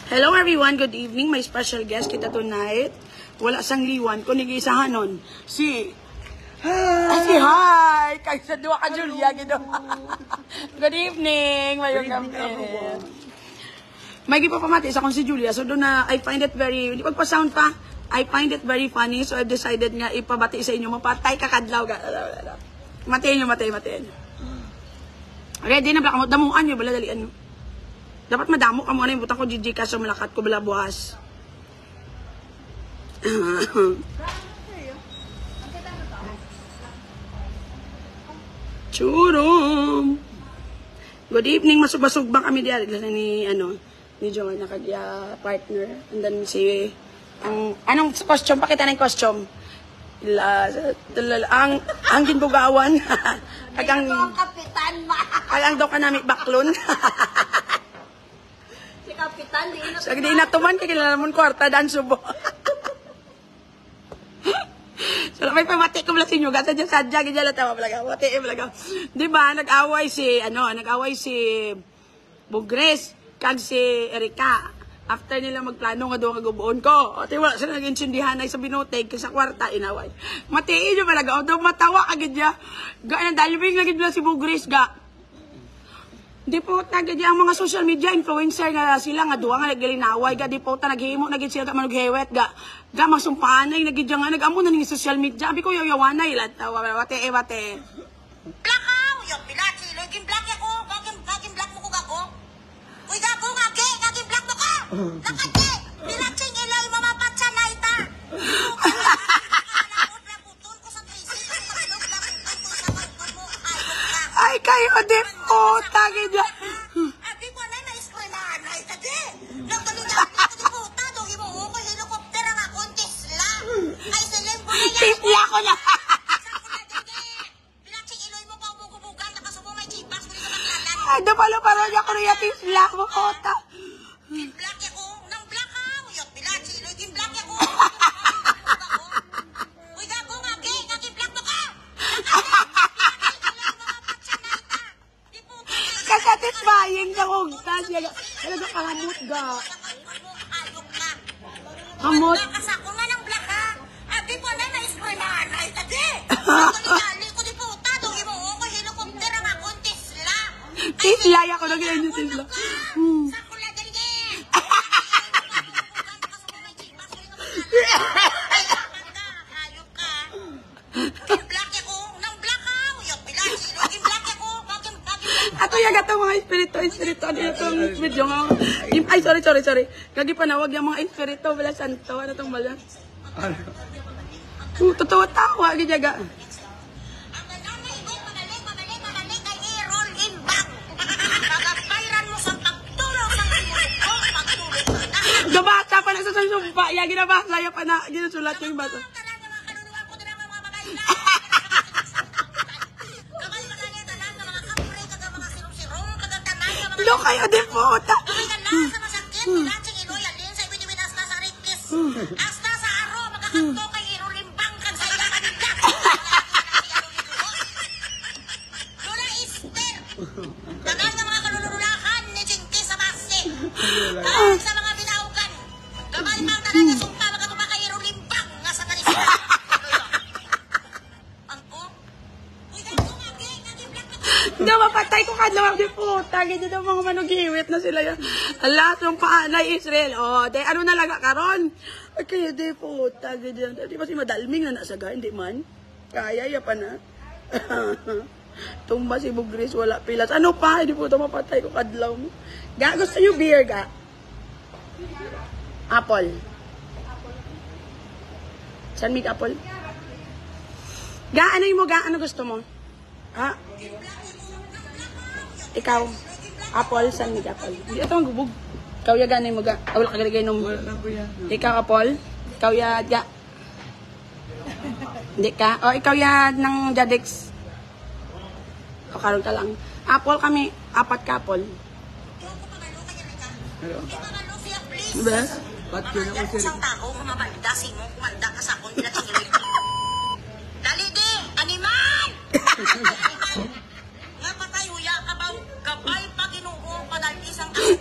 Hello everyone, good evening. My special guest kita tonight. Wala sang liwan ko nigisahanon. Si hi! Kaysa duwa ka Julia gido. Good evening, mayong kapit. May gipapamati sa kong si Julia. So doon na I find it very, hindi pagpa-sound pa. I find it very funny. So I've decided nga ipabati sa inyo. Mapatay kakadlaw. Matiin nyo. Ready na bala, damuan nyo, bala dalian nyo. Dapat madamo ka muna yung butang ko, GG ka, so malakat ko bala buhas. Churum! Good evening, masubasog ba kami diyan? Ni Joanna kagya partner. And then si, anong costume? Pakita na yung costume. Ang ginbugawan. Agang daw ka namin baklon. Kapitan, di inatuman, kakilala mo kwarta, dan subo. So, may pamati ko mula sa inyo, gata dyan sadya, ganyan lang tawa, mati. Diba, nag-away si Bugres, kag si Erika. After nila magplano nga doon kagubuon ko. O, wala sila nag-insindihan ay sa binoteg, sa kwarta, inaway. Matiin nyo malaga, o daw matawa agad niya. Ga, nandalibing lagi nila si Bugres, ga. Di po tagad ang mga social media influencer nga sila nga duwa nga naglinaway ga di po ta naghimo nagid sila manughewet ga masumpanay nagid nga nagamo na ning social media abi ko yawanay lat wate. Blackow, yung pilati, laging black ako, gaging black mo ko gago. Uy gago nga ge, gaging black mo ko. Lakati, pilating ilay mamapatsa na ita. Ay kayo di po tagad ya. Abi ko na na-eskwelahan ay tadi. Nagtuloy ko di po ta do imo ko helicopter nga Tesla. Ay selem ko na yan. Tesla ko na. Ay, palo niya ko rin yung black mo, kota. Black ako, nang black ako. Yung pilachi, yung black ako. Uy, gago nga, gay, naging black mo ka. Kasatisfying na kong tas. Talaga kahamot ga. Hamot. Kasako nga ng black ha. Abi ko na na-eskwelahan ay tadi. Ko di po, tadong imo ko, helicopter ang ako, Tesla. Tesla, ako na ganyan yung Tesla. Sakula dali. Hayop ka. Black ako, nang black ha. Yung pilachi, yung black ako. Ato yung gatong mga espiritu. Ano yung video nga. Ay, sorry. Kagi panawag yung mga espiritu. Wala santo. Ano itong bala? Totoo tawa. Ganyaga. Gabata pa na sa sumpa. Yan, ginabasa. Yan pa na. Ginasulat yung bata. Lo kayo din po. Asta sa aro, magkakanto kay irulimbang kang sa ilang kanila. Lula Easter. Tagal ng mga kalululakan ni Jinky sa base. Tagal sa mga binaugan. Gamay mang tagal na sumpa, magkatuma kay irulimbang nga sa kanisa. Angko? Uy, ganito nga, gay, naging black na ko. Hindi, mapatay ko kadlawang di po. Tagi dito mga manugiwit na sila yan. Lahat ng paanay Israel. O, de, ano nalaga karon? Ay, kaya di po. Tagi dito. Di ba si madalming na nasaga? Hindi man. Kaya, ya pa na. Tumba si Bugris, wala pilas. Ano pa? Hindi po ito mapatay ko kadlaw mo. Ga, gusto nyo beer, ga? Apple. San mig apple? Ga, ano yung mo, ga? Ano gusto mo? Ha? Ikaw, apple, san mig apple? Hindi ito ang gubog. Ikaw ya ganay mo ga. Wala ka galagay nung... Ikaw apple? Ikaw ya ga. Hindi ka? O ikaw ya ng Jadex. O karoon ka lang. Apple kami. 4 ka apple. Diba? Mamanda ko sang tao, mamanda si mo, kumanda ka sa akong pinatingin. Dali di, animal! Nga patay, huya ka ba? Gabay pa ginoo, padal isang tao.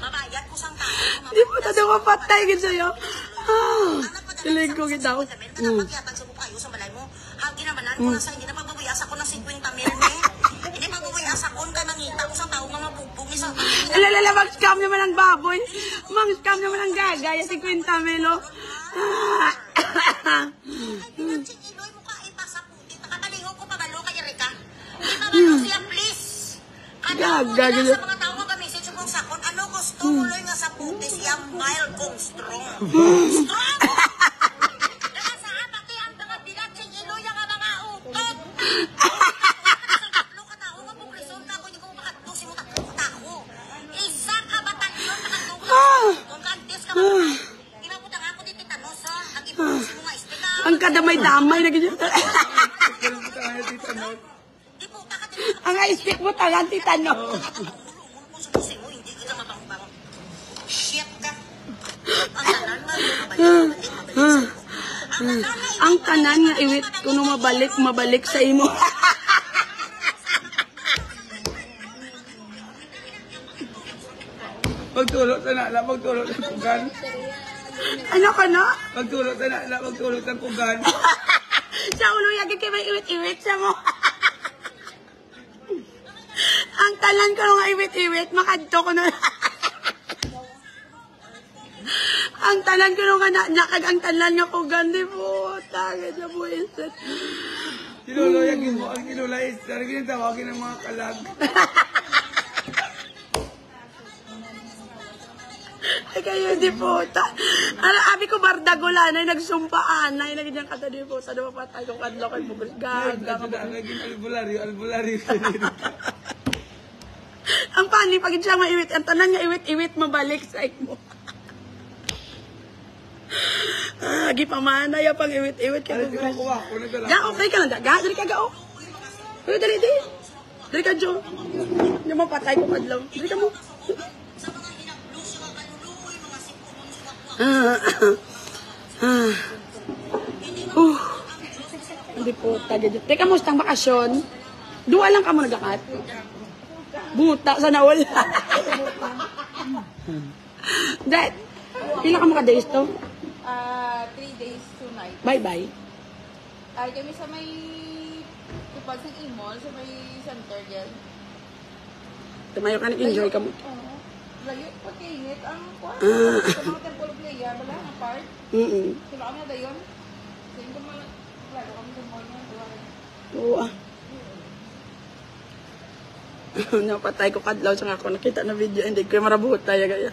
Mabayad ko sang tao. Dumapatay gid sa'yo. Kilig ko gid daw. Nagpapagiyatag sa bukayo sa balay mo. Hagi naman ko na sa hindi na pagbabayas ako ng 50 mil me. Hindi pagbabayas ako ka nangita ko sa tao nga mabubong isa. Alalala, mag-scam naman ang baboy. Mag-scam naman ang gagaya, 50 milo. Iloy mo ka ipasa puti. Nakabaliho ko pabalo kay Erika. Hindi pabalo siya, please. Gaga, Ano sa mga tao nga message kung sakon, ano gusto mo loy nga sa puti siya mild kong strong. Strong! Daga sa apati ang mga bilat si Iloy nga mga utot. Tatlo ka tao nga pong resulta ko, hindi ko makatlo si mo tatlo tao. Isa ka ba tatlo makatlo ka? Kung kantis ka ba? Ibabutang ako dito tanos ha. Ang ibusin mo nga ispita. Ang kadamay-damay na ganyan. Di po ka Ang ispik mo, tangan, titano. hindi kita mabang-bang. Shit ka. Ang tanan nga mabalik. Ang tanan nga iwit ko no mabalik sa imo. Pagtulot na pagtulot ng pugan. Ano ka na? Pagtulot na pagtulot ng pugan. Sa ulo yagin kayo may iwit-iwit sa mo. Ang talan ko nga iwit-iwit, makadto ko na. Ang talan ko nga nakag ang talan nga ko gandi po. Tagad na po insert. Sinuloyagin mo ang kinulay. Saragin ang tawagin ng mga kalag. Ay kayo di po. Abi ko bardagula na nagsumpaan na naging kata di po. Sa naman patay kong kadlo kay Bugres. Gaga ka po. Naging albularyo. Ang pani pag siya maiwit, ang tanan nga iwit-iwit mabalik sa mo. Agi pamanay pang iwit-iwit kay Ano Bugres. kuha ko nagdala. Ga, okay ka lang. Ga, dali ka gao. Pero dali. Dali ka, Jo. Hindi mo patay ko kadlaw. Dali ka mo. Hindi po, tagad. Teka, mustang bakasyon. Dua lang ka mo nagakat. Buta sa nawala. Dad, pila ka mo ka-days to? 3 days, 2 nights. Bye-bye. Ay, kami sa may tupag ng Imol, sa may center yan. Tumayo ka nag-enjoy ka mo. Oo. Layo, pag-init. Ang kwan. Sa mga temple of Leia, wala ang part. Sila kami na dayon. Sa yung kumala, lalo kami sa mall niya. Oo ah. Napatay ko kadlaw sa ako nakita na video hindi ko marabuot tayo gaya.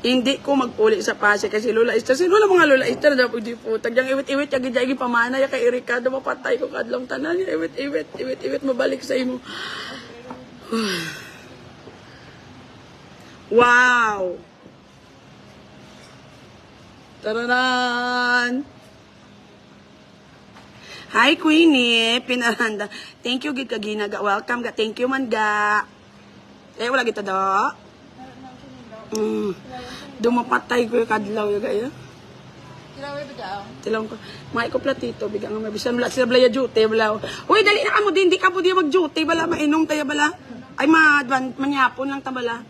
Hindi ko magpuli sa Pasig kasi Lola Esther. Si Lola mga Lola Esther na po di po. Tagyang iwit-iwit yagi pamana ya kay Erika do mapatay ko kadlaw tanan iwit-iwit mabalik sa imo. Wow. Taranan. Hi, Queenie. Pinaranda. Thank you, gid ka ginaga. Welcome ga. Thank you, man ga. Wala kita do. Dumapatay ko yung kadlaw yung gaya. Kilawe ba daw? Tilaw ko. May ko platito. Bigang nga mabisan. Wala sila blaya duty. Wala. Uy, dali na ka mo din. Di ka po di mag-duty. Wala, mainong tayo bala. Ay, manyapon lang tabala.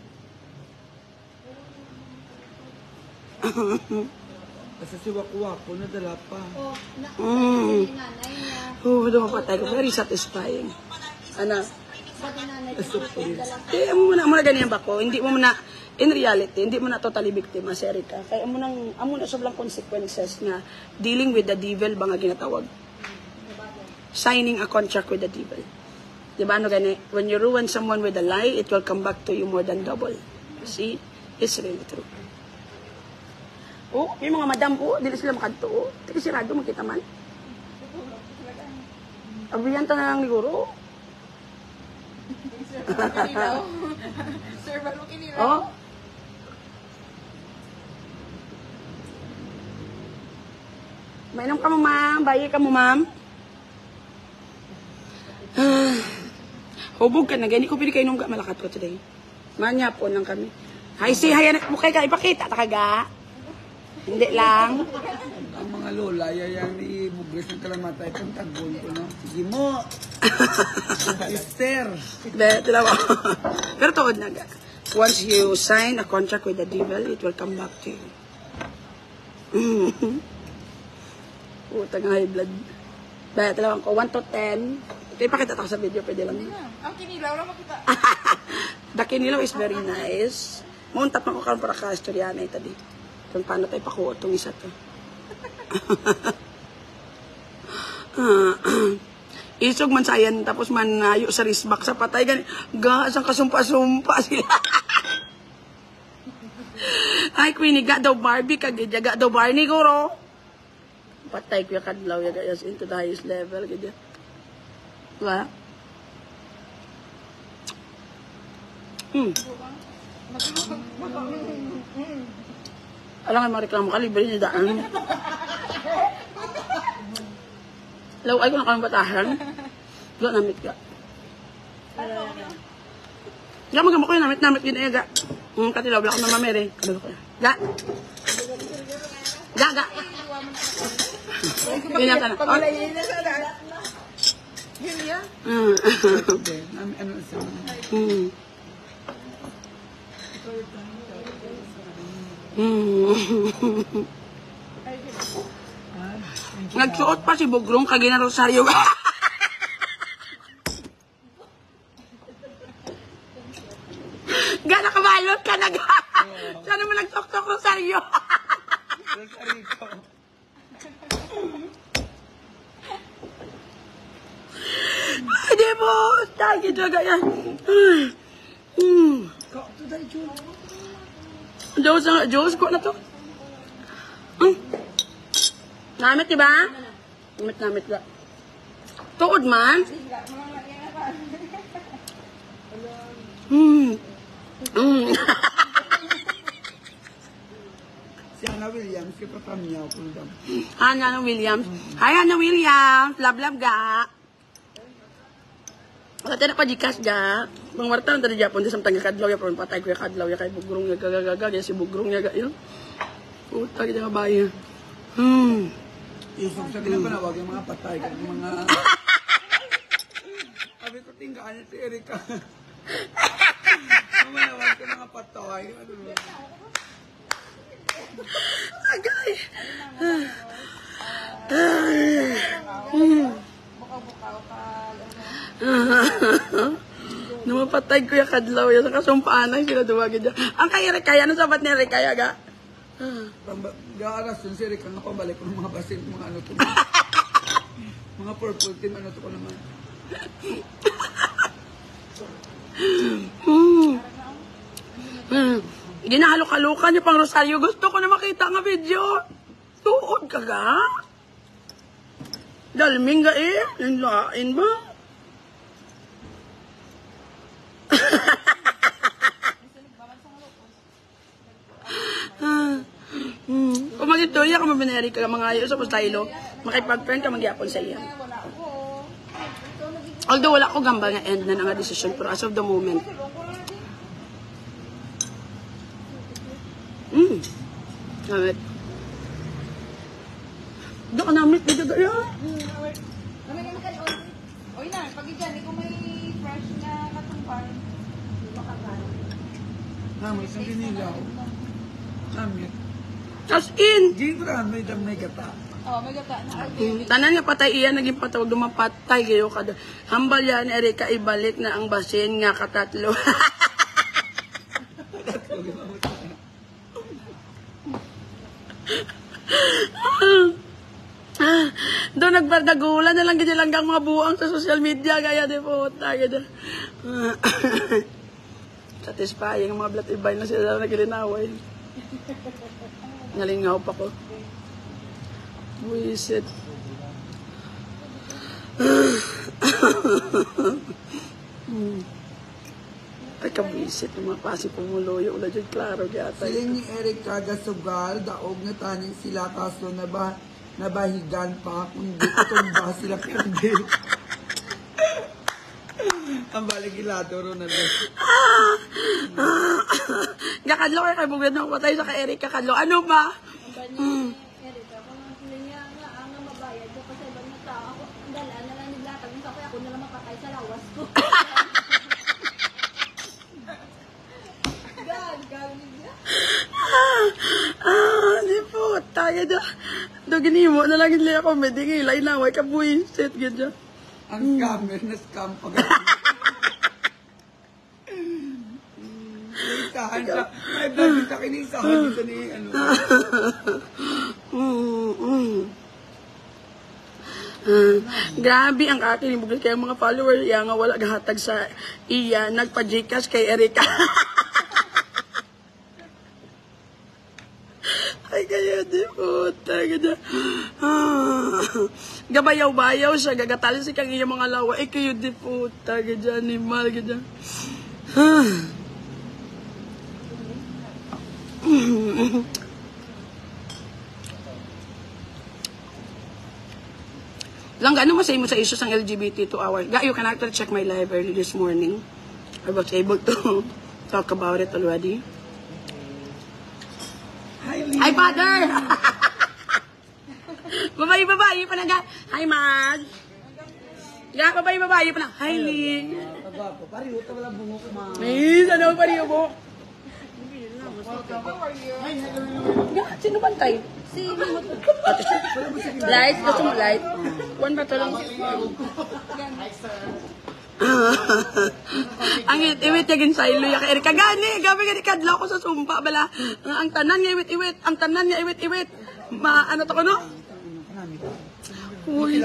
Kasi si Waku-Waku nadala pa. Dumapatay ko. Very satisfying. Ano? Amo mo na ganyan ba ko? Hindi mo na, in reality, hindi mo na totally biktima, si Erika. Kaya amo na sobrang consequences nga dealing with the devil ba nga ginatawag. Signing a contract with the devil. Diba ano gani? When you ruin someone with a lie, it will come back to you more than double. See? It's really true. Oh, may mga madam, dili sila makadto, Teka, sirado, makita man. Abiyan ta na lang ni Guro. Sir, bago kinira. Oh. Mainom ka mo, ma'am. Bayi ka mo, ma'am. Hubog ka na. Gani ko pili kayo nung malakat ko today. Manyapon lang kami. Hi, say hi. Anak mo kayo ka. Ipakita. Takaga. Hindi lang. Ang mga lola, yayang ni Bugres ng Kalamatay, kung tagon ko, no? Sige mo! Sister! Hindi, tilaw ako. Pero tuod na ga. Once you sign a contract with the devil, it will come back to you. Utang high blood. Dahil talagang ko, 1 to 10. Ito ipakita ko sa video, pwede lang. Hindi na. Ang kinilaw lang makita. The kinilaw is very nice. Muntat mo ko karoon para ka-istoryahan ito di. Kung paano tayo pakuha itong isa to. Isog man sayan, tapos man nayo sa risbak sa patay. Gasang kasumpa-sumpa sila. Ay, Queenie, ga daw Barbie, kagidya, ga daw Barney, guro. Patay ko yung kadlaw, yaga yas into the highest level, kagidya. Diba? Alam nga, mareklamo ka, libre niya daan. Law, ay ko na kami batahan. Ga, namit ka. Ga, magamo ko yung namit yun eh, ga. Katilaw, wala ko na mamere. Kabalo ko. Ga. Ga. Ganyan ka na. Yun yan. Ano sa Nagsuot pa si Bugrong kagina Rosario. Gana kabalot ka na ga. Sana mo nagtok-tok Rosario. Hindi mo. Tagi na ganyan. Diyos ko na to. Namit, diba? Namit ba? Tuod man. Si Hannah Williams, kita tamnya ako lang. Hannah Williams. Hi, Hannah Williams. Love ga. Wala tayo na pa-Gcash ga. Mga marta, tadi Japon, di samtang kadlaw ya, pero patay ko yung kadlaw ya, kay Bugrong ya, gagagaga, si Bugrong ya, yun. Puta, kita nga bayan. Isog sa ginapanawag yung mga patay, yung mga... Sabi ko, tinggaan niya si Erika. Mamanawag ka mga patay. Agay. Bukaw-bukaw ka. Namapatay ko yung kadlaw ya, sa kasumpaan ay sila duwagin dyan. Ang kay Erika, ano sabat ni Erika ya, ga? Gaaras yun si Erika nga pabalik ko ng mga basin, mga ano to. Mga purple team, ano to ko naman. Ginahalo-kalukan niyo pang Rosario. Gusto ko na makita nga video. Tuod ka ga? Dalming ga eh. Lain ba? Kung mag-itoya ka mabineri ka mga ayo sa pustaylo, makipag-friend ka magyapon sa iya. Wala ako. Although wala ko gamba nga end na nga decision, pero as of the moment. Namit. Doon ka namit, dito gaya. Oy na, pag dyan, kung may fresh na katumpar, makagal. Namin, isang dinilaw. Namin. As in. Gibran, may dam may gata. Oh, may gata na. Tanan nga patay iyan, naging patawag dumapatay kayo kada. Hambal yan, Erika, ibalik na ang basin nga katatlo. Doon nagbardagulan na lang ganyan lang mga buang sa social media gaya di po gaya. Satisfying ang mga blat ibay na sila nagilinaway. Nalingaw pa ko. Buisit. Ay kabuisit ng mga pasi pumuloyo. Ula dyan klaro gyatay. Sila ni Erika Gasugal, daog na taning sila kaso nabahigan pa kundi tumba sila kundi. Ang baligilado ron na doon. Gakadlo kayo kay bugad na patay sa kay Erika kadlo. Ano ba? Erika, kung ang sila niya nga ang mabayad ko kasi ibang na tao ako, ang dala na lang naglatag sa kaya ako na lang mapatay sa lawas ko. ganda. Ito ginimo na lang nila ako, may di kilay na, way kabuisit, ganda. Ang scammer na scam pag isahan siya. May vlog sa akin, isahan dito ni ano. Grabe ang akin ibugay kay mga follower iya nga wala gahatag sa iya nagpa-Gcash kay Erika. Ay kaya di puta ganda. Gabayaw-bayaw siya gagatali si kang iya mga lawa eh kayo di puta ganda animal ganda. Lang ano mo sa imo sa issues ng LGBT 2 hours? You can actually check my live early this morning. I was able to talk about it already. Hi, Father! Babae pa na ga. Hi, Mag! Babae pa na. Hi, Ling! Pariho, ito wala bungo ko ma. Miss, ano pariho mo? Sino bantay? Si Light? Gusto mo light? One ba ito lang? Ang iwit yagin sa ilo ya kay Erika gani gabi gani kadlaw ko sa sumpa bala ang tanan nga iwit ang tanan nga iwit ano to ko no uy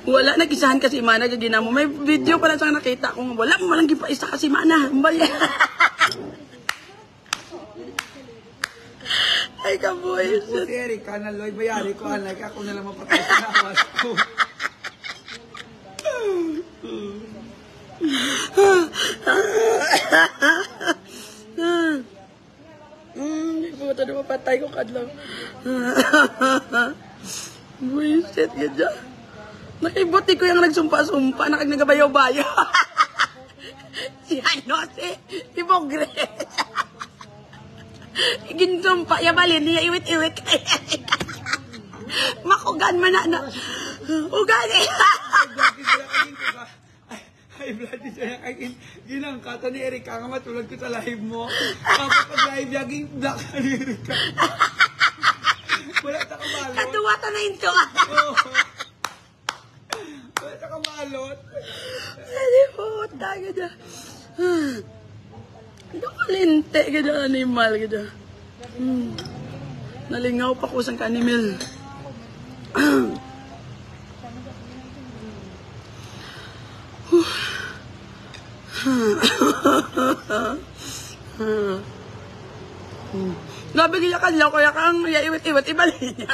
wala nagisahan kasi mana gaginamo may video pa lang sa nakita ko wala mo lang gipaisa kasi mana ay kaboy Si Erika na loy bayari ko anay ako na lang mapatay sa nawas ko. Puta na mapatay ko kadlaw. Buisit ka dyan. Nakibuti ko yung nagsumpa-sumpa, nagabayaw-bayaw. Si si Bogre. Ginsumpa, yabalin niya iwit-iwit. Makugan man na. Ugan eh. Ay, bloody siya kakin. Ginang kata ni Erika nga matulad ko sa live mo. Kapag live yaging black ka ni Erika. Wala sa kamalot. Katuwata na ito. Wala sa kamalot. Hindi po, taga na. Ito kalinte, gada animal, gada. Nalingaw pa ko sa animal. Gabi kaya kanlaw kaya kang iwit-iwit ibalin niya.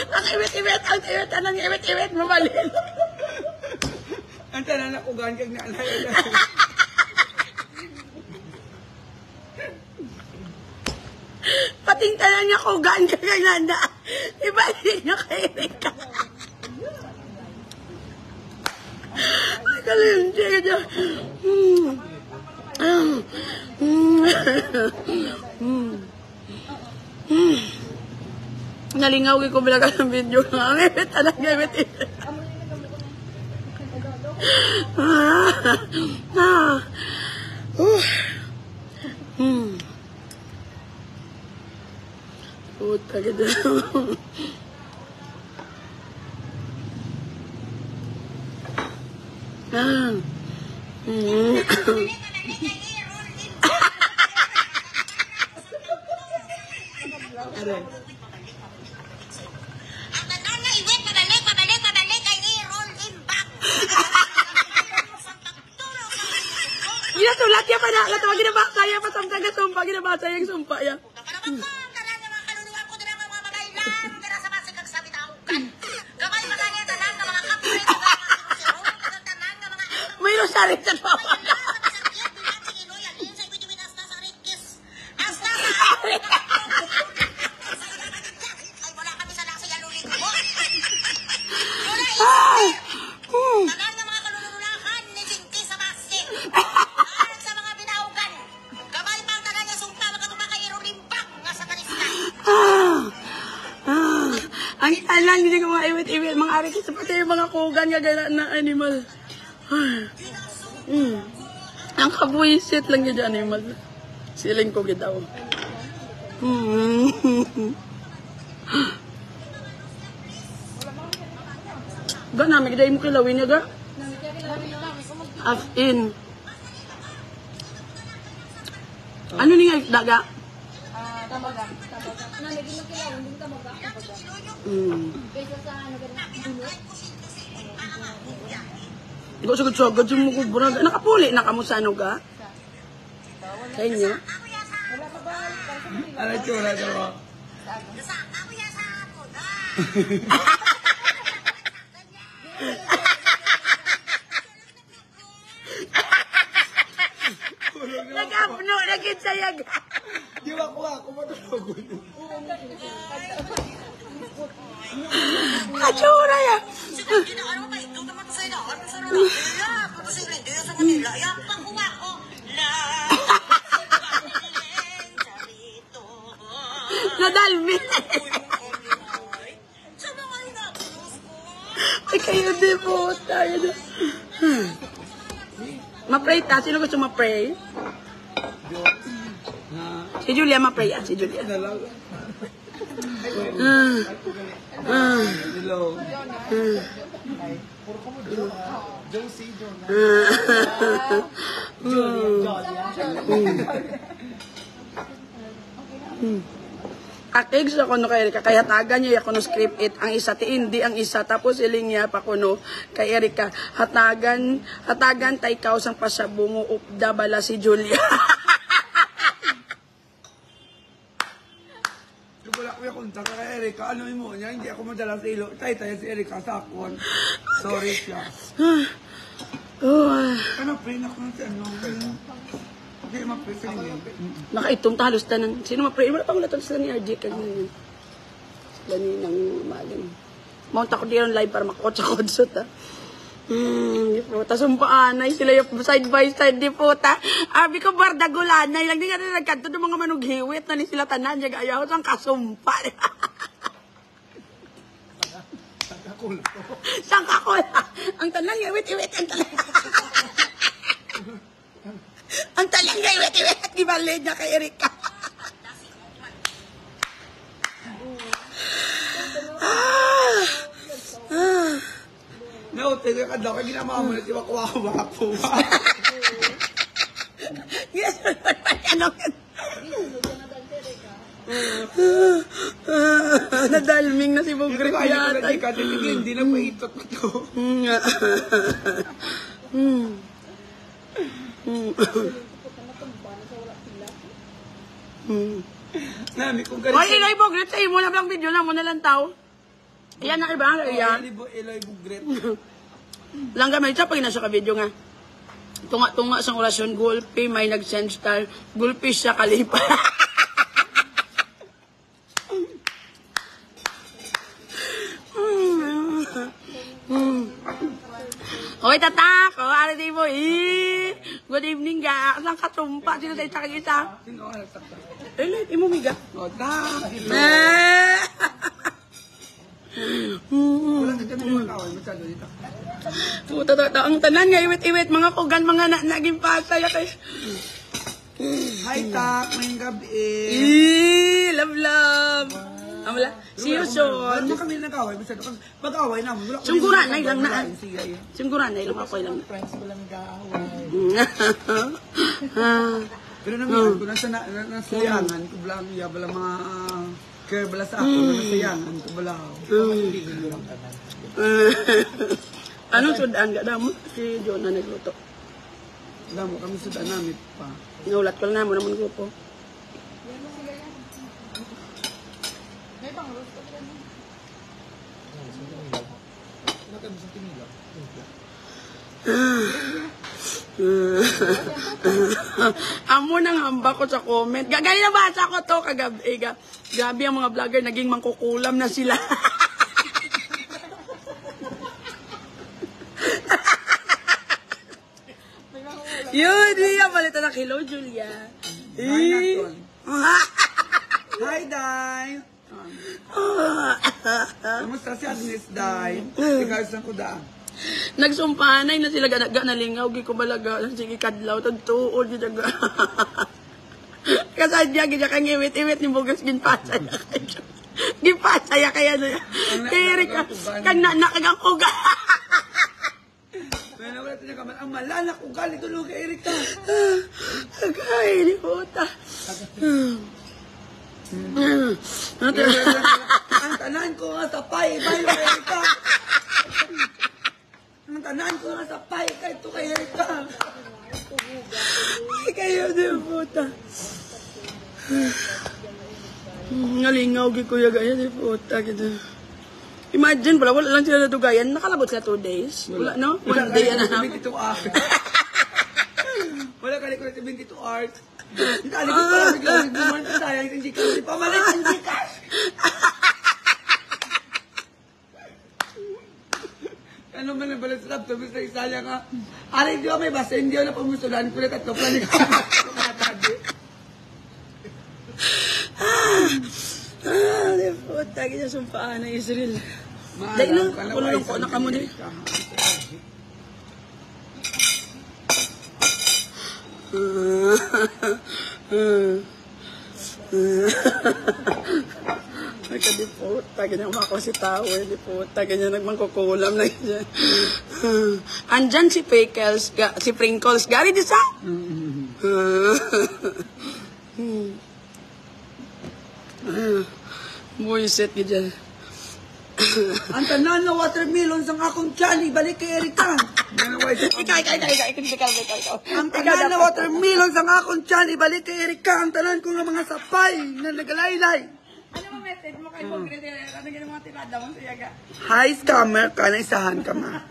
Ang iwit-iwit, anong iwit-iwit, mabalin. Ang tanan ako gan kag nanay. Pating tanan niya kugan kag nanda. Ibalin niya kay Erika. Ay, kalimti ka dyan. Nalingaw ko bilang ng video nga. Ang ibit, anak, ibit. Puta ka dyan. Ang tanan na iwit, mabalik, ay i-roll him back. Ginasulat niya pa na. Gatawag ginabasa niya pa samtang gasumpa. Ginabasa niya yung sumpa niya. Kapanaman ko, ang tanan ng mga kaluluwan ko din ang mga mabaylan. Dira sa masig kag sabi taukan. Gamay magani ang tanan ng mga kapre. Ang tanan ng mga May rosary sa papa. Tanan ng mga kalululakan ni Jinky sa base. Aral sa mga binaugan. Gamay pa ang tanan niya sumpa magkatumakayro limbang nga sa kanista. Ang tanan, hindi ko mga iwit-iwit. Mga arikis, pati yung mga kugan nga gana na animal. Ang kabuisit lang yun animal. Siling ko gitaw. Ga namin, gaya mo kilawin niya ga? As in. Ano niya daga? Tamaga. Nalagyan ng kilawin din tamaga. Kaysa sa ano ganun, bulot. Ikaw sagad-sagad yung mukubura. Nakapuli na kamo sa ano ga? Sa inyo? Ano tsura daw? Nakapuno na kinsayag. Di ba ko ako matulog? Katsura ya. Ano ba ito naman sa ila? Ano sa ila? Ano sa ila? Sa Manila. Yan pakuha ko. Nadalmi. Sa mga inapulos ko. Ay kayo din po. Tayo na. Ma-pray ta. Sino gusto ma-pray? Si Julia ma-pray. Si Julia. Hello. Josie, Akig sa kono kay Erika, kaya tagan niya ako no script it, ang isa ti hindi ang isa, tapos iling niya pa kono kay Erika, hatagan tay ikaw sang pasabungo upda bala si Julia. Wala ko yung kontak kay Erika. Ano mo niya? Hindi ako madala sa ilo. Tay-tay si Erika sa akon. Sorry siya. Ano, pray na ko na si ano. Hindi, ma-pray sa inyo. Nakaitong talos tanan. Sino ma-pray? Wala pa wala sila ni RJ kanya. Sila ni nang maling. Mount ako diyan live para makakotsa-kotsot ha. Di po, ta sumpaanay sila yung side by side di po ta. Abi ko bardagulanay lang di nga na nagkanto ng mga manughiwit na ni sila tanan diya ayaw sang kasumpa. Sang kakula. Ang tanan iwit-iwit ang tanan. Ang tanan iwit-iwit gibalid niya kay Erika. No, tiga ka daw. Kaya ginama mo na si Wakwawak po ba? Yes, ano yan? Nadalming na si Bugrit Kaya yata. ko na titigil. Hindi na maitot ko to. Nami, kung ganito. Oy, Iloy Bugrit, sa imo na lang video na mo na lang tao. Iyan ang iba, iyan. Eloy Bugret. Lang gamay siya, pag nasa ka-video nga. Tunga-tunga sa orasyon, gulpi, may nag-send star, gulpi siya kalipa. Hoy, tatak! O, ano di mo? Good evening, ga. Saan ka tumpa? Sino sa isa isa? Sino ka nagtakta? Eh, imo miga. O, ta! Eh! Wala ka kami mga kawal. Masyado dito. Ang tanan nga, iwit-iwit, mga kugan, mga naging pasay. Hi, Tak! Mayang gabi. Love. Amala, see you soon. Wala kami nag-away. Masyado kami. Pag-away namin. wala kami Sungguran na ilang nag-away. naan. Siya, eh. Sungguran na ilang ako ilang. Friends ko lang nag-away. Pero namin ko nasayangan ko bala niya bala mga kaya bala sa ako nasayangan ko bala. Anong sudan ka daw mo? Si John na nagluto. Alam mo kami sudan namin pa. Naulat ko lang naman naman grupo. May pang-roast ka dyan. Amo nang hamba ko sa comment. Gagay na basa ko to kagabi. Gabi ang mga vlogger naging mangkukulam na sila. Yun, iya balita na kilo, Julia. Hi, Day! Kamusta si Agnes, Day? Ikaw isang kuda. Nagsumpanay na sila ganalingaw. Gi ko balaga. Sige kadlaw. Tagtuod. Kasadya, ganyan kang iwit-iwit ni Bugos, ginpasa niya kayo. Ginpasa niya kaya na. Kaya Erika, kang nanakagang kuga. Kaya wala ito niya kaman. Ang malanak ugal ito lugi, Erika. Agay, di puta. Ang tanan ko nga sa pay, bayo kay Erika. Ang tanan ko nga sa pay, kay ito kay Erika. Ay, kayo di puta. Ngalingaw gi kuya gaya di puta. Imagine pala, wala lang sila natugayan. Nakalabot sila 2 days. Wala, no? 1 day and a half. 72 hours. Wala kalikot na 72 hours. Nakalikot pa lang biglang nagbuman ka sayang yung Gcash. Pamalit ang Gcash! Ano man ang balat sa laptop, basta isaya ka. Aray, di ba may basa, hindi ako na pamusulan. Pula tatlo, planik ka. Di puta, kaya sumpaan na Israel. Dahil na, kulong ko na kamo di. Ay, di puta, ganyan umako si Tower, di puta, ganyan nagmangkukulam na ganyan. Andyan si Pickles, si Prinkles, gari di sa? Buisit ganyan. Ang tanan na watermelon sa akong tiyan, ibalik kay Erika. Ikaw. Ang tanan na watermelon sa akong tiyan, ibalik kay Erika. Ang tanan ko nga mga sapay na nagalaylay. Ano mo message mo kay Bugres? Ano ganyan mga tirada mo siya ka? Hi, scammer ka, naisahan ka ma.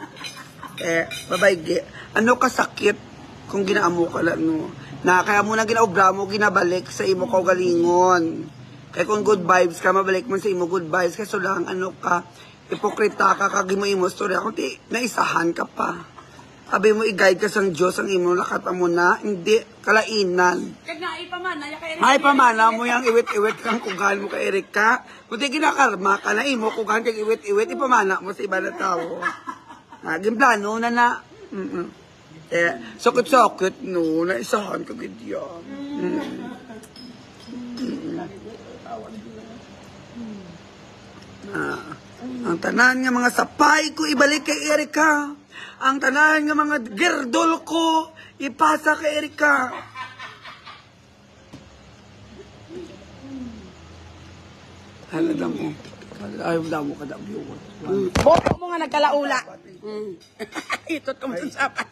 Babaygi, ano kasakit kung ginaamo ka lang, no? Na kaya mo na ginaobra mo, ginabalik sa imo ka galingon. Kaya kung good vibes ka, mabalik mo sa imo good vibes. Kasi lang, ano ka, ipokrita ka, kagimo-imo story. Kung di, naisahan ka pa. Sabi mo, i-guide ka sa Diyos, ang imo, nakata mo na, hindi, kalainan. Kag na ipamana, ya kay Ay, pamana mo yung iwit-iwit kang kugal mo kay Erika. Kung di ginakarma ka na imo, kugal kang iwit-iwit, ipamana mo sa iba na tao. Naging plano na na. Sakit-sakit, no, naisahan ka ganyan. Ang tanan nga mga sapay ko ibalik kay Erika. Ang tanan nga mga girdol ko ipasa kay Erika. Halala mo. Ayaw lang mo kada viewer. Boto mo nga nagkalaula. Itot ko mo sa sapat.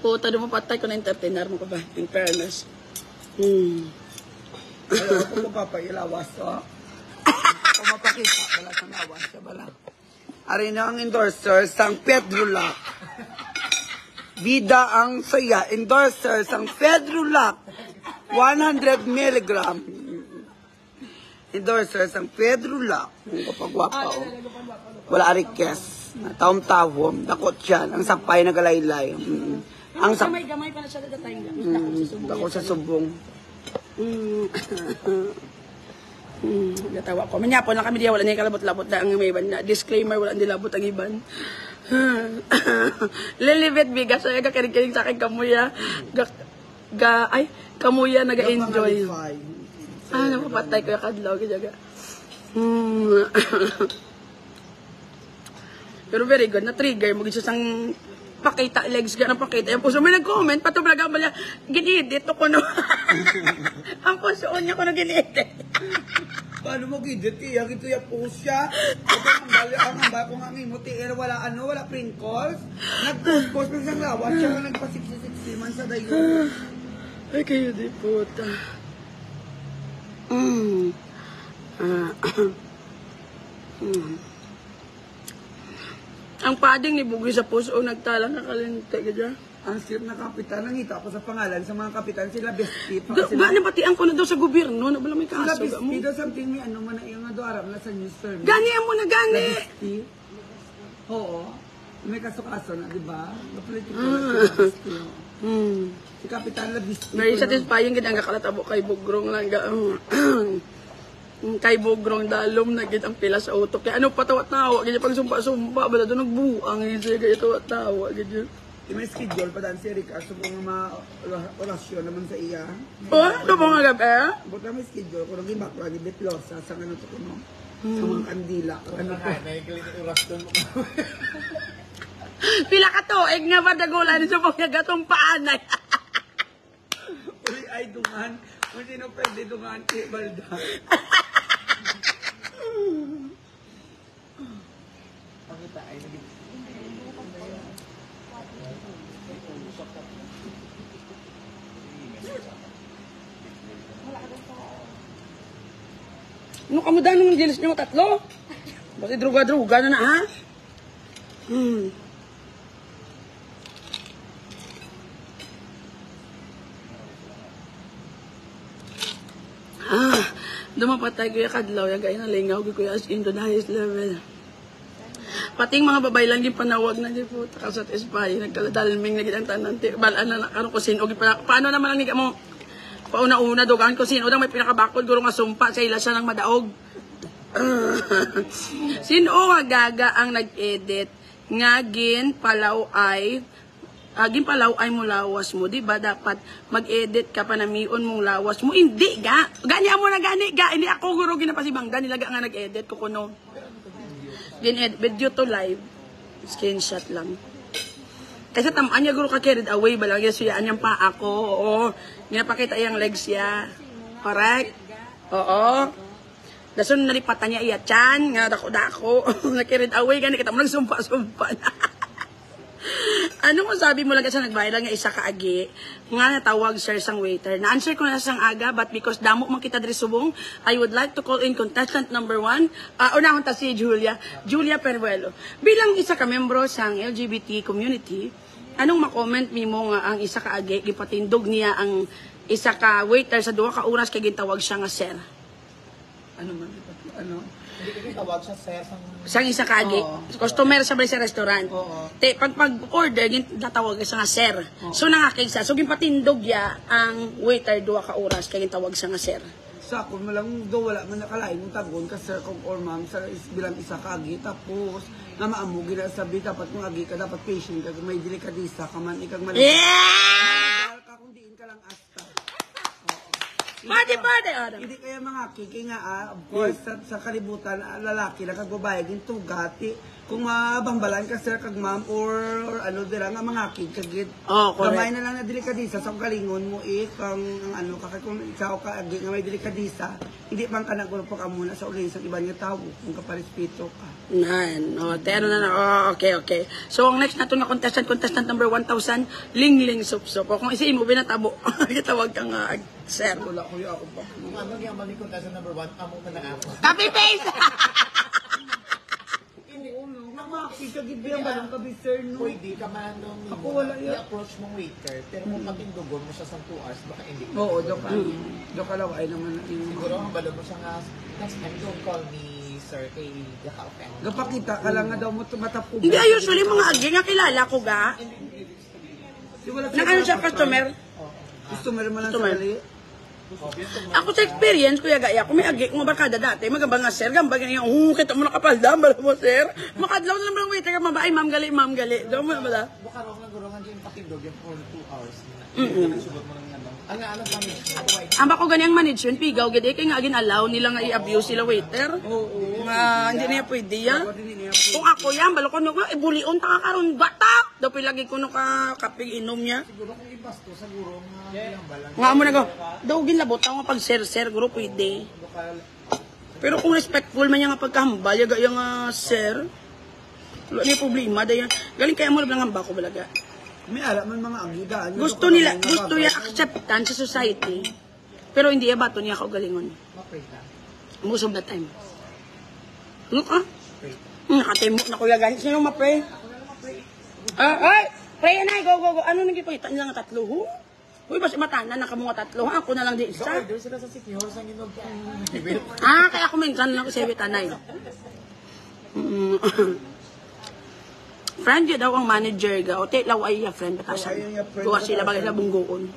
Puta, di mo patay ko na entertainer mo ko ba? In fairness. Ayaw ko papailawas to. Kung mapakita, wala sa lawas. Wala. Ari na ang endorser sang Pedro Lac. Vida ang saya. Endorser sang Pedro Lac. 100 mg. Endorser sang Pedro Lac. Ang kapagwapa o. Wala request. Taom-tawom. Dakot siya. Ang sapay na galaylay. Ang sapay. Gamay pa na siya dadatay nga. Dako sa subong. Natawa ko. Manyapo na kami diya. Wala niya kalabot-labot na ang iban na. Disclaimer, wala niya labot ang iban. Lilibet bigas. Ay, kakinig-kinig sa akin kamuya. Ay, kamuya naga-enjoy. Napapatay ko yung kadlaw. Pero very good. Na-trigger. Mag-isa sang pakita, legs ka ng pakita. Yung puso, may nag-comment, patublagan ba niya, ginidit ko no. Ang puso niya ko na ginidit. Paano mo gidit? Kaya ito yung post siya. Ito ang hambal ko nga ngimuti. Wala wala prinkles. Nag-post pa siyang lawas. Siya ka nagpasiksiksi man sa dayo. Ay, kayo di puta. Ang pading ni Bugoy sa puso, nagtalang nakalinte ka dyan. Ang script na kapitan, nangita ko sa pangalan sa mga kapitan, sila bestie. Gano'n batian ko na daw sa gobyerno, nabala may Sila kaso. bestie daw, something may ano man na yung adoram na sa news term. Gani mo na gani! Sila bestie. Oo. May kaso-kaso na, di ba? Politiko na sila bestie. Si Kapitan la bestie. Very satisfying gid ang kalatabo kay Bugrong lang ga. Kay Bogrong dalom na gid ang pila sa utok. Kaya ano patawa-tawa gid pag sumpa-sumpa bala do nagbuang siya kay tawa-tawa gid. May schedule pa dan si Erika so kung orasyon naman sa iya. Oh, ito mga gabi. Buta may schedule ko naging bakla ni Betlosa sa kanang to kuno. Sa mga kandila. Ano po? Pila ka to, nga ba dagulan sa mga gatong paanay. Uli ay dungan. Kung sino pwede dungan kay Balda. Pakita ay naging Ano kamudan nung jealous nyo tatlo? Basta druga-druga na ha? Dumapatay ko yung kadlaw, yung kaya nalingaw ko yung as in to the highest level. Pating mga babay lang yung panawag na din po, nakasatisfy, nagkaladalming na gitang tanan, balaan na ano ko sinog, paano naman lang niya mo, pauna-una dogan ko sino may pinakabakod, guro nga sumpa sa ila siya ng madaog. Sino nga gaga ang nag-edit, nga gin palaw ay mo lawas mo, di ba? Dapat mag-edit ka pa na mion mong lawas mo. Hindi ga. Ganyan mo na gani ga. Hindi ako guro ginapasibangga. Nilaga nga nag-edit ko kuno. Gin-edit. Video to live. Screenshot lang. Kasi tamaan niya guro ka carried away. Balagyan suyaan niyang pa ako. Oo. Ginapakita yung legs niya. Correct? Oo. Dason nalipatan niya iya chan. Nga dako-dako. Na-carried away. Gani kita mo nagsumpa-sumpa na. Ano mo sabi mo lang kasi nag-viral nga isa kaagi nga natawag sir sang waiter. Na-answer ko na sang aga but because damo man kita diri subong, I would like to call in contestant number 1. Unahon ta si Julia Peruelo. Bilang isa ka membro sang LGBT community, anong ma-comment mo nga ang isa kaagi gipatindog niya ang isa ka waiter sa 2 ka oras kay gintawag siya nga sir? Ano man ano? Hindi ko tawag siya sir sang isa kaagi. Customer sa sa restaurant. Te pag-order ginatawag siya nga sir. So nangakig sa so ginpatindog ya ang waiter 2 ka oras kay gintawag siya nga sir. Sa ako malang do wala man nakalain mo tagon ka sir kung or ma'am sa bilang isa kaagi tapos nga maamugi na sabi dapat kung agi ka dapat patient ka may delikadisa ka man ikag malaki. Yeah! Ka kung diin ka lang asta. Party! Hindi kaya mga kiki nga of course sa kalibutan lalaki na kagbabayag yung tugati kung mabangbalan ka sir kag ma'am or ano dira nga mga kikagit gamay na lang na delikadisa sa kalingon mo kang ano kung ikaw ka agi nga may delikadisa hindi man ka nagulpo ka muna sa ulay sa iba nga tao kung kaparespeto ka okay. So ang next nato nga contestant number 1,000 Lingling Supsup kung isa mo binatabo gitawag ka nga sir wala ko yung ako pa kung ano yung mali contestant number 1 amo na lang ako copy paste Kikagid ba yung balong kabi, sir, no? pwede ka man nung i-approach mong waiter pero kung patindugon mo siya sa 2 hours baka hindi oo, doon ka laway naman siguro ang balon mo siya nga next time don't call me sir kay gaka-offend gapakita ka lang nga daw mo matapo hindi usually mga agi nga kilala ko ga nang ano siya customer mo lang sa mali ako sa experience, kuya gaya, kung may agi, kung mabarkada dati, magamba nga sir, gamba ganyan, kita mo nakapalda, bala mo sir, makadlaw na lang waiter, mabay, ma'am gali, daw mo na bala. baka rongan yung patindog yung for 2 hours ang nga alam kami Ang bako ganyang management, pigaw, gede, kaya nga agin allow nila nga i-abuse sila waiter. Nga, hindi niya pwede yan. Kung ako yan, balo ko nung, bulion ta ka karon bata. Daw pilagi ko nung kapig inom niya. siguro kung ibasto siguro nga yung balang Nga mo na ko, daw ginlabot ako pag sir, guro pwede. Pero kung respectful man niya nga pagkahambal, yung sir, wala niya problema, dayan. Galing kaya mo lang ang bako balaga. may alam man mga agigaan Gusto niya acceptance sa society. Pero hindi ya bato niya kaugalingon. Most of the time. Ano ka? Nakatimo na kuya ganyan. Sino ma-pray? Ay! Pray na, go. Ano nagipakita nila nga 3? Uy, basta matanan na ka mga 3. Ako na lang di isa. order sila sa City Hall sa inog Kaya ako minsan lang sa Vitanay. Friend yun daw ang manager ga. O law ay friend batasan. Tuwa sila bagay sa bunggoon.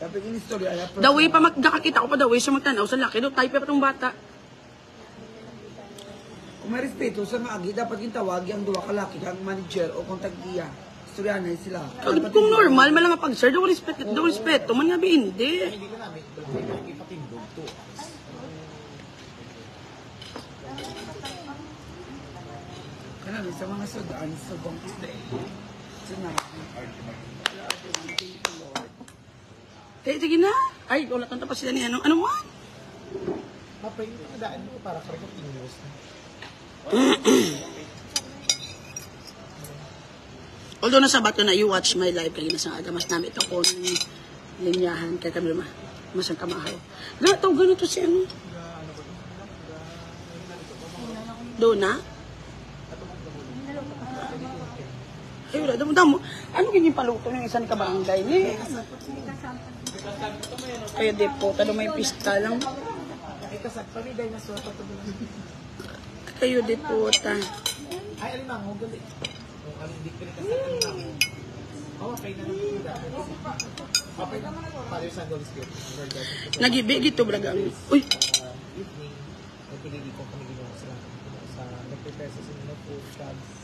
Tapi ini story ala. Daway pa nakakita ko pa daway siya magtanaw sa laki do type pa tong bata. Kung may respeto sa mga agi, dapat yung tawag ang duwa kalaki kang manager o kontagiya. Storyanay sila. Kung normal malang pag sir daw respeto man nga bi hindi. Hindi ko namin, hindi ipatindog to. Kanami sa mga sudan, sa bangkis day. Sinabi. Sige na. Ay, wala kang tapos sila ni ano man. Mapay yung mga daan mo para continuous na. Although nasa bato na you watch my live kayo sa aga mas namin ito ko ng linyahan kaya kami masang kamahaw. Ganito si ano? Doon na? Ay, wala. Damo. Ano ganyan paluto ng isang kabarangay ni? Kaya depo, talo may pista lang. Kasat pa rin dahil nasuwa pa ito. Kayo depota. Ay, alimang, huwag galit. Kung hindi ka rin kasat, alimang. Okay na naman. Okay na naman. Father, Son, Holy Spirit. Nag-ibig ito, bragang. Uy! Evening, nagpilili ko kami ginawa sila. Sa nag-prepare sa sinila po,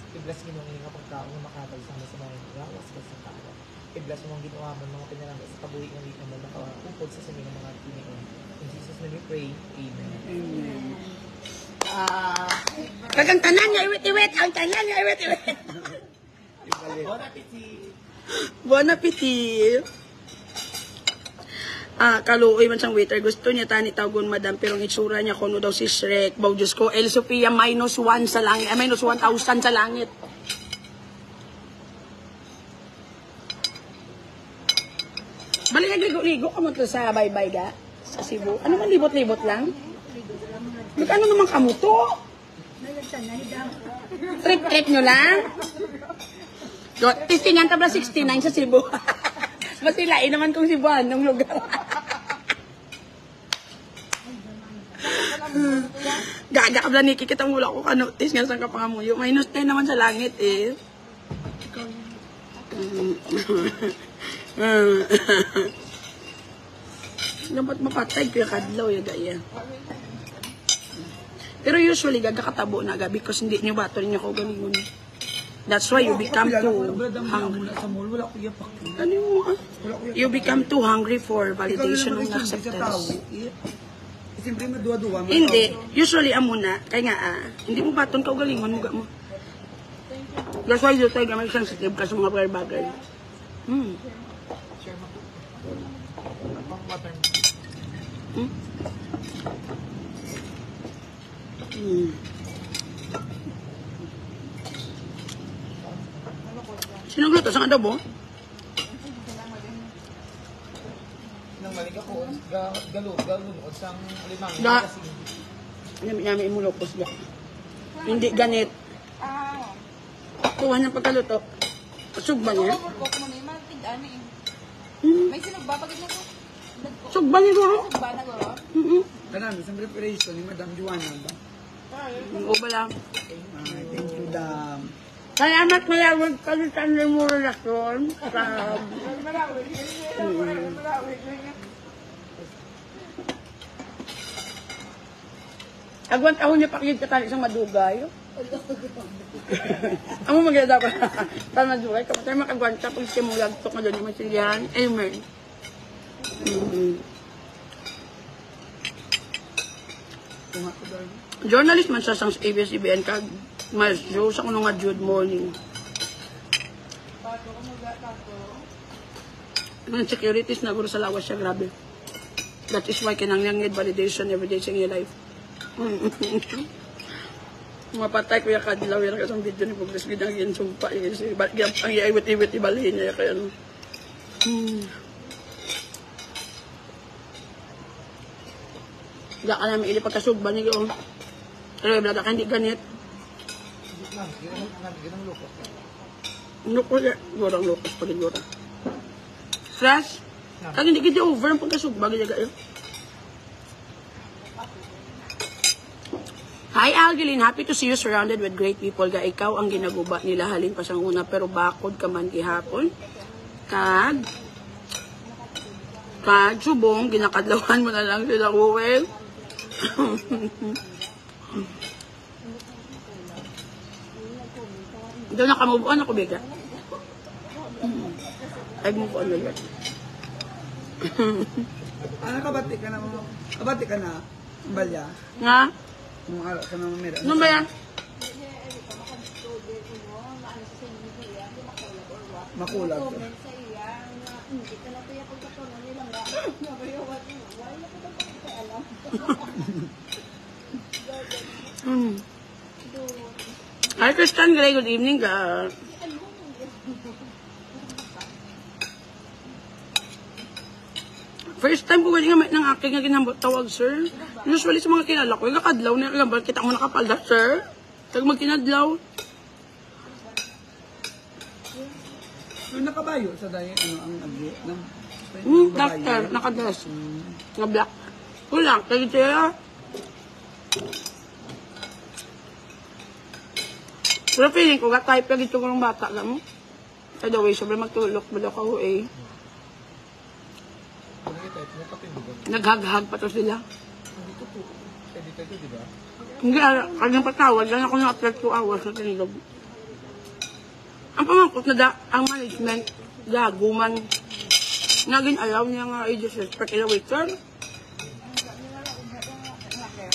i-bless mo ng nga pagkaon na makatag sa mga gawas ka sa tao. I-bless mo ang ginawa mo, mga pinarang sa kabuhi ng liit naman nakapupod sa sinila mga tinigon. In Jesus' name we pray. Amen. Amen. Kagang tanan niya, iwit-iwit! Ang tanan niya, iwit-iwit! Bon appetit! Bon appetit! Kaluoy man siyang waiter. Gusto niya tani tawgon madam, pero ang itsura niya kuno daw si Shrek. Baw Diyos ko, El Sofia -1 sa langit. Minus 1,000 sa langit. Balik nagligo-ligo ka mo to sa bye-bye ga? Sa Cebu. Ano man libot-libot lang? Ano naman kamo to? Trip-trip nyo lang? Testingan tabla 69 sa Cebu. Masilain naman kung Cebuan ng lugar. Gaga ka ba Nikki, kitang wala ko ka-notice nga saan ka pangamuyo. -10 naman sa langit eh. Dapat mapatay ko yung kadlaw yung gaya. Pero usually gagakatabo na aga because hindi nyo bato rin ako galingon. That's why you become too hungry. Ano mo you become too hungry for validation ng acceptance. Siyempre madua-dua. Hindi. Usually amuna. Kaya nga hindi mo baton ka galingon mo. That's why you tayo may sensitive ka sa mga bagay. Sinong luto sa adobo? Nang malik ako, galunod sang alimang. Nyami mo lupos ga. Hindi ganit. Tuwa ng pagkaluto. Sugba niya. May sinagbabagid na to. Sugba niya guro. Sugba na guro? Kanami, sa preparation ni Madam Juana ba? Oo ba lang. Thank you, Dam. Salamat malawag kalitan ng mo relasyon. Agwan taon niya pakigid ka tali isang madugay. Amo maganda pa. Tan madugay kapag tayo makagwanta pag simulag to ka doon yung masilihan. Amen. Journalist man siya sa ABS-CBN kag mas jo sa kuno nga Jude Morning. Ang securities na guro sa lawas siya, grabe. That is why kinanglang need validation every day sa iyong life. Mapatay ko yung kadlaw yung kasang video ni Puglis Gidang yung sumpa. Ang iiwit-iwit ibalhin niya kaya ano. Hindi ka namin ili pagkasugban niya ko. Pero blada ka hindi ganit. Ginang lukot. Lukot ya. Gorang lukot pa rin gorang. Fresh? Kag hindi kita over ang pagkasugban niya kayo. Hi Algeline, happy to see you surrounded with great people. Ga ikaw ang ginaguba nila halin pa sang una pero bakod ka man gihapon. Kag Kahit subong, ginakadlawan mo na lang sila uwi. Doon nakamove on ako, Bega. Ay, move on na yun. Kabati ka na mo. Kabati ka na. Balya. Nga? Mga araw ka na mamira. Ano ba yan? Makulag. Comment sa iya na hindi ka na kaya pagkatunan nila nga. Nabayawat mo. Wala na ko ba alam. Hi, Christian Gray. Good evening, girl. First time ko galing nga ng aking nga ginambot tawag, sir. Usually sa mga kilala ko, kakadlaw na lang ba? Kita mo nakapalda, sir. Tag magkinadlaw. Yung nakabayo sa dahil, ang agi ng... Doctor, nakadress. Nga black. Kulang, kaya siya. Pero feeling ko, type lagi ito ko ng bata ka mo. By the way, sobrang magtulok, bala ko eh. Naghag-hag pa to sila. Hindi, kanyang patawad lang ako ng after 2 hours sa tinilog. Ang pamangkot na ang management, gaguman, naging alaw niya nga i-disrespect in a waiter.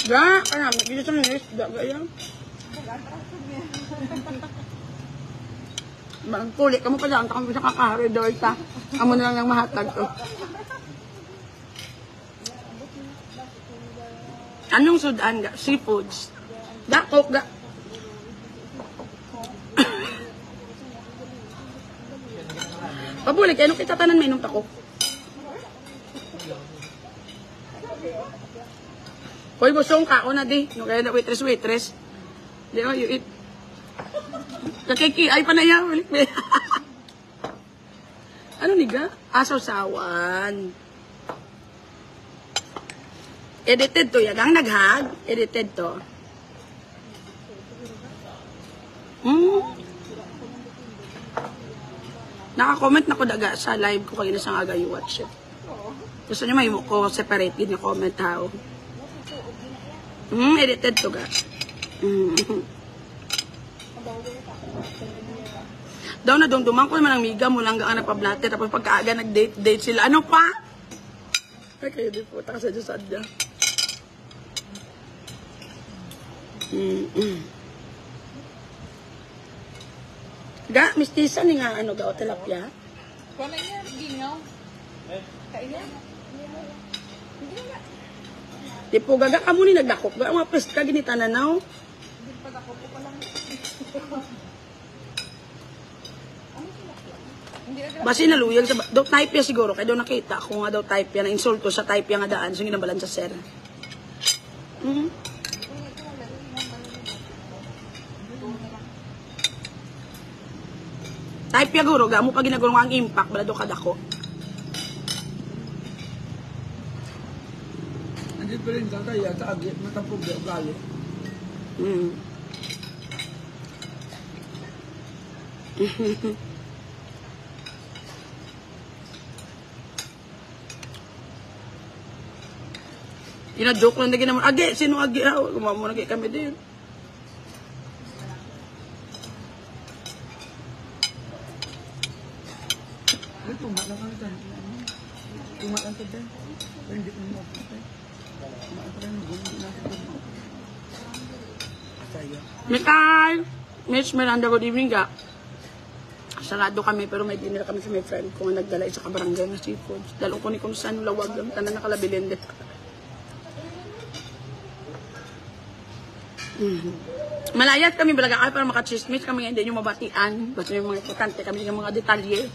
Kaya dito sa nurse, gaya. Magkulit ka mo pa dyan, kami sa kakahari daw isa. Amo na lang ng mahatag to. Anong sudan ga? Seafoods. Dakok ga. Pabulik, ano kita tanan may nung takok? Hoy, busong kao na di. No, kaya na waitress. Di ba, you eat. Nakiki, ay pa na yan. Ano niga? Asaw-sawan. Edited to yan. Ang naghag, edited to. Naka-comment na ko daga sa live ko kanina sa aga you watch it. Gusto nyo may ko separate din yung comment how. Edited to ga. Daw na dumduman ko naman ang miga mo lang gaan na pablate tapos pagkaaga nag-date sila. Ano pa? Ay kayo di po. Taka sa Diyos adya. Ga, mistisa ni nga ano ga o tilapia? Kala niya, gingaw. Kaya Di po gaga ka mo ni nagdakop. Ga, mga pest ka ginita na now. hindi pa ako po palang. Hindi agad. Basi naluyag sa... Daw type ya siguro. Kaya daw nakita ko nga daw type ya. Na-insulto sa type ya nga daan. So ginabalan sa sir. Type ya guro. Ga mo pa ginaguro nga ang impact. Bala daw kadako. Andit pa rin sa kaya sa agi, matapog na ugali. Ina-joke lang na ginaman. Agi, sino agi? Gumamuna kayo kami din. Ay, tumalang ka na. Tumalang ka dyan. Pero hindi ko mo kapatay. Tumalang ka rin. Hindi natin doon. Saya. Mikay! Miss Miranda, good evening ga. Sarado kami pero may dinner kami sa my friend ko nga nagdala sa kabarangay na seafood. Dalong ko ni kung saan lawag lang. Tanan nakalabilin din. Malayat kami balaga kayo para makachismis kami hindi nyo mabatian. Basta yung mga importante kami yung mga detalye.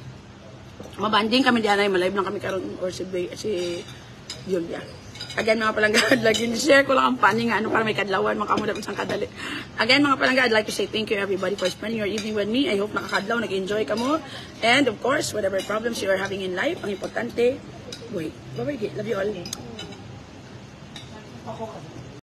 Mabanding kami diyan ay malive lang kami karon or si Julia. Again mga palangga, lagi share ko lang ang pani nga ano para may kadlawan makamuda ko sang kadali. Again mga palangga, I'd like to say thank you everybody for spending your evening with me. I hope nakakadlaw, nag-enjoy ka mo. And of course, whatever problems you are having in life, ang importante, wait. Bye-bye, love you all.